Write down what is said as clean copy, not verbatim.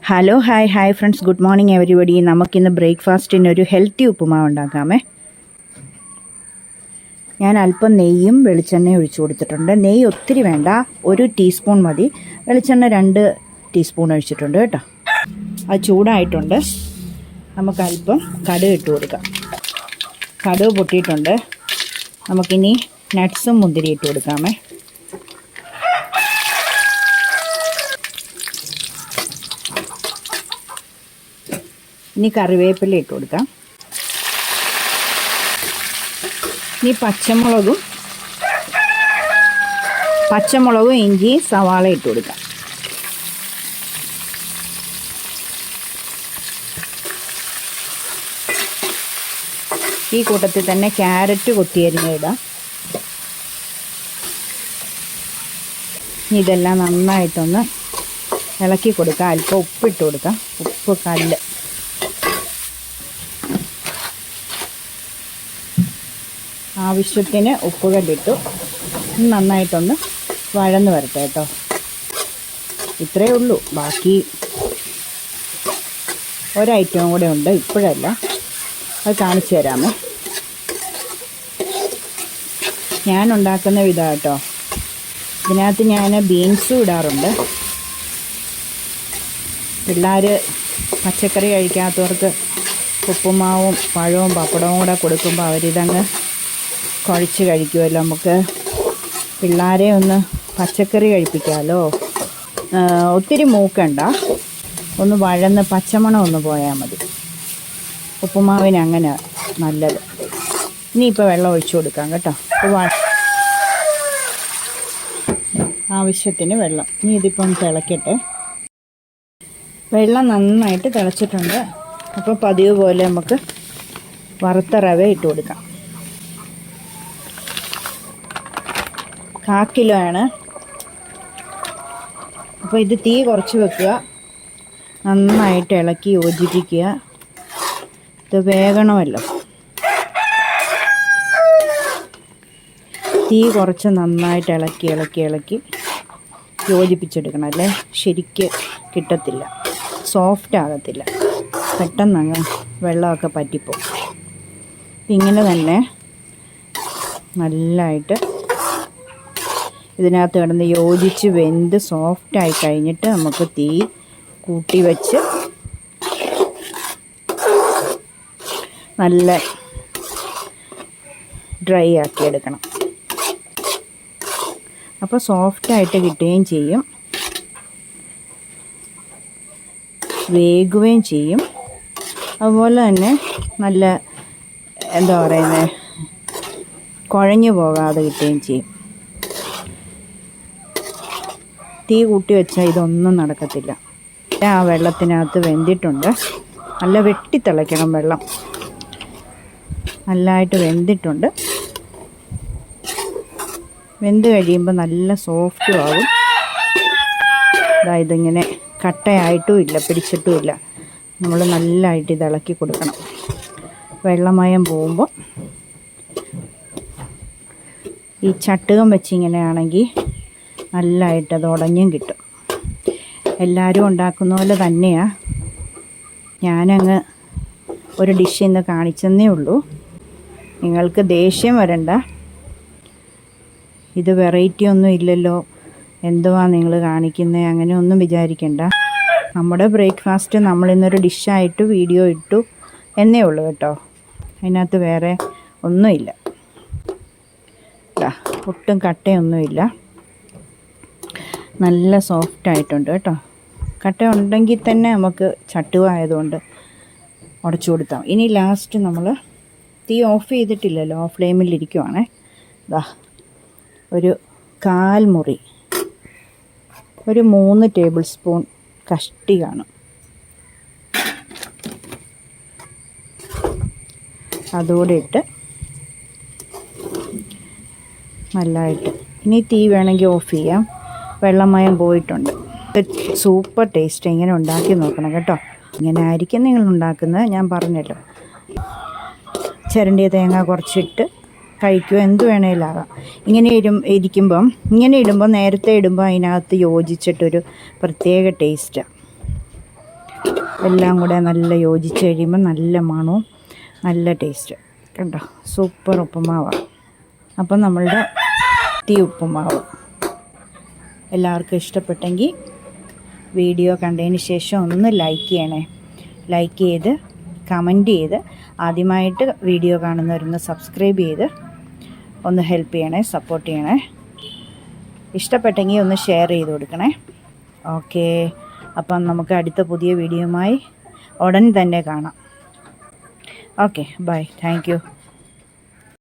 Hello hi friends, good morning everybody. നമുക്കിന്ന് ബ്രേക്ക്ഫാസ്റ്റിന് ഒരു ഹെൽത്തി ഉപ്പുമാവ് ഉണ്ടാക്കാമേ. ഞാൻ അല്പം നെയ്യും വെളിച്ചെണ്ണയും ഒഴിച്ചു കൊടുത്തിട്ടുണ്ട്. നെയ്യ് ഒത്തിരി വേണ്ട, 1 ടീസ്പൂൺ മതി. വെളിച്ചെണ്ണ 2 ടീസ്പൂൺ ഒഴിച്ചിട്ടുണ്ട് കേട്ടോ. അത് ചൂടായിട്ടുണ്ട്. നമുക്ക് അല്പം കടുക് ഇട്ട് കൊടുക്കാം. കടുക് പൊട്ടിയിട്ടുണ്ട്. നമുക്കിനി നട്ട്സും മുന്തിരി ഇട്ട് കൊടുക്കാമേ. ഇനി കറിവേപ്പില ഇട്ട് കൊടുക്കാം. ഇനി പച്ചമുളകും ഇഞ്ചി സവാള ഇട്ട് കൊടുക്കാം. ഈ കൂട്ടത്തിൽ തന്നെ ക്യാരറ്റ് കൊത്തിയരിഞ്ഞിടാം. ഇതെല്ലാം നന്നായിട്ടൊന്ന് ഇളക്കി കൊടുക്കാം. അല്പം ഉപ്പിട്ട് കൊടുക്കാം. ഉപ്പ് കല്ല്. ആവശ്യത്തിന് ഉപ്പ് കല്ലിട്ടു. നന്നായിട്ടൊന്ന് വഴന്ന് വരട്ടെ കേട്ടോ. ഇത്രയേ ഉള്ളൂ. ബാക്കി ഒരൈറ്റവും കൂടെ ഉണ്ട്, ഇപ്പോഴല്ല, അത് കാണിച്ചു തരാമേ. ഞാൻ ഉണ്ടാക്കുന്ന വിധം കേട്ടോ. ഇതിനകത്ത് ഞാൻ ബീൻസും ഇടാറുണ്ട്. പിള്ളേർ പച്ചക്കറി കഴിക്കാത്തവർക്ക് ഉപ്പുമാവും പഴവും പപ്പടവും കൂടെ കൊടുക്കുമ്പോൾ അവരിതങ്ങ് കുഴച്ച് കഴിക്കുമല്ലോ. നമുക്ക് പിള്ളേരെ ഒന്ന് പച്ചക്കറി കഴിപ്പിക്കാമല്ലോ. ഒത്തിരി മൂക്കണ്ട, ഒന്ന് വഴന്ന് പച്ചമണം ഒന്ന് പോയാൽ മതി. ഉപ്പുമാവിന് അങ്ങനെ നല്ലത്. ഇനിയിപ്പോൾ വെള്ളം ഒഴിച്ചു കൊടുക്കാം കേട്ടോ. ആവശ്യത്തിന് വെള്ളം. ഇനി ഇതിപ്പം തിളക്കട്ടെ. വെള്ളം നന്നായിട്ട് തിളച്ചിട്ടുണ്ട്. അപ്പോൾ പതിവ് പോലെ നമുക്ക് വറുത്ത റവ ഇട്ട് കൊടുക്കാം. 1/4 കിലോ ആണ്. അപ്പോൾ ഇത് തീ കുറച്ച് വെക്കുക. നന്നായിട്ട് ഇളക്കി യോജിപ്പിക്കുക. ഇത് വേകണമല്ലോ. തീ കുറച്ച് നന്നായിട്ട് ഇളക്കി യോജിപ്പിച്ചെടുക്കണം. അല്ലേ ശരിക്ക് കിട്ടത്തില്ല, സോഫ്റ്റ് ആകത്തില്ല. പെട്ടെന്നങ്ങ് വെള്ളമൊക്കെ പറ്റിപ്പോവും. ഇങ്ങനെ തന്നെ നല്ലതായിട്ട് ഇതിനകത്ത് കിടന്ന് യോജിച്ച് വെന്ത് സോഫ്റ്റായി കഴിഞ്ഞിട്ട് നമുക്ക് തീ കൂട്ടി വെച്ച് നല്ല ഡ്രൈ ആക്കി എടുക്കണം. അപ്പോൾ സോഫ്റ്റായിട്ട് കിട്ടുകയും ചെയ്യും, വേകുകയും ചെയ്യും. അതുപോലെ തന്നെ നല്ല എന്താ പറയുന്നത്, കുഴഞ്ഞു പോകാതെ കിട്ടുകയും ചെയ്യും. തീ കൂട്ടി വെച്ചാൽ ഇതൊന്നും നടക്കത്തില്ല. ആ വെള്ളത്തിനകത്ത് വെന്തിട്ടുണ്ട്. നല്ല വെട്ടി തിളയ്ക്കണം വെള്ളം. നല്ലതായിട്ട് വെന്തിട്ടുണ്ട്. വെന്ത് കഴിയുമ്പോൾ നല്ല സോഫ്റ്റും ആകും. ഇതിങ്ങനെ കട്ടയായിട്ടും ഇല്ല, പിടിച്ചിട്ടും ഇല്ല. നമ്മൾ നല്ലതായിട്ട് ഇത് ഇളക്കി കൊടുക്കണം. വെള്ളമയം പോകുമ്പോൾ ഈ ചട്ടുകം വെച്ചിങ്ങനെയാണെങ്കിൽ നല്ലതായിട്ട് അത് ഉടഞ്ഞും കിട്ടും. എല്ലാവരും ഉണ്ടാക്കുന്ന പോലെ തന്നെയാണ്. ഞാനങ്ങ് ഒരു ഡിഷ് ഇന്ന് കാണിച്ചെന്നേ ഉള്ളൂ. നിങ്ങൾക്ക് ദേഷ്യം വരണ്ട. ഇത് വെറൈറ്റി ഒന്നും ഇല്ലല്ലോ, എന്തുവാ നിങ്ങൾ കാണിക്കുന്നത്, അങ്ങനെ ഒന്നും വിചാരിക്കണ്ട. നമ്മുടെ ബ്രേക്ക്ഫാസ്റ്റ് നമ്മളിന്നൊരു ഡിഷായിട്ട് വീഡിയോ ഇട്ടു എന്നേ ഉള്ളൂ കേട്ടോ. അതിനകത്ത് വേറെ ഒന്നുമില്ല. ഒട്ടും കട്ടയൊന്നുമില്ല. നല്ല സോഫ്റ്റായിട്ടുണ്ട് കേട്ടോ. കട്ട ഉണ്ടെങ്കിൽ തന്നെ നമുക്ക് ചട്ടുവായതുകൊണ്ട് ഉടച്ചു കൊടുത്താൽ. ഇനി ലാസ്റ്റ് നമ്മൾ തീ ഓഫ് ചെയ്തിട്ടില്ലല്ലോ, ഓഫ് ഫ്ലെയിമിലിരിക്കുവാണേ. ഒരു 1/4 മുറി, ഒരു 3 ടേബിൾ സ്പൂൺ കഷ്ടി കാണും. അതോടെ ഇട്ട് നല്ലതായിട്ട്. ഇനി തീ വേണമെങ്കിൽ ഓഫ് ചെയ്യാം. വെള്ളമയം പോയിട്ടുണ്ട്. Super taste. ഇങ്ങനെ ഉണ്ടാക്കി നോക്കണം കേട്ടോ. ഇങ്ങനെ ആയിരിക്കും നിങ്ങൾ ഉണ്ടാക്കുന്നത്, ഞാൻ പറഞ്ഞല്ലോ. ചിരണ്ടിയ തേങ്ങ കുറച്ചിട്ട് കഴിക്കുക, എന്ത് വേണേലാകാം. ഇങ്ങനെ ഇങ്ങനെ ഇടുമ്പോൾ നേരത്തെ ഇടുമ്പോൾ അതിനകത്ത് യോജിച്ചിട്ടൊരു പ്രത്യേക ടേസ്റ്റാണ്. എല്ലാം കൂടെ നല്ല യോജിച്ച് കഴിയുമ്പോൾ നല്ല മണവും നല്ല ടേസ്റ്റ്. കണ്ടോ, സൂപ്പർ ഉപ്പുമാവാണ്. അപ്പം നമ്മളുടെ ഉപ്പുമാവ് എല്ലാവർക്കും ഇഷ്ടപ്പെട്ടെങ്കിൽ വീഡിയോ കണ്ടതിന് ശേഷം ഒന്ന് ലൈക്ക് ചെയ്യണേ. ലൈക്ക് ചെയ്ത് കമൻറ്റ് ചെയ്ത് ആദ്യമായിട്ട് വീഡിയോ കാണുന്നവരൊന്ന് സബ്സ്ക്രൈബ് ചെയ്ത് ഒന്ന് ഹെൽപ്പ് ചെയ്യണേ, സപ്പോർട്ട് ചെയ്യണേ. ഇഷ്ടപ്പെട്ടെങ്കിൽ ഒന്ന് ഷെയർ ചെയ്ത് കൊടുക്കണേ. ഓക്കേ, അപ്പം നമുക്ക് അടുത്ത പുതിയ വീഡിയോയുമായി ഉടൻ തന്നെ കാണാം. Okay, bye, thank U.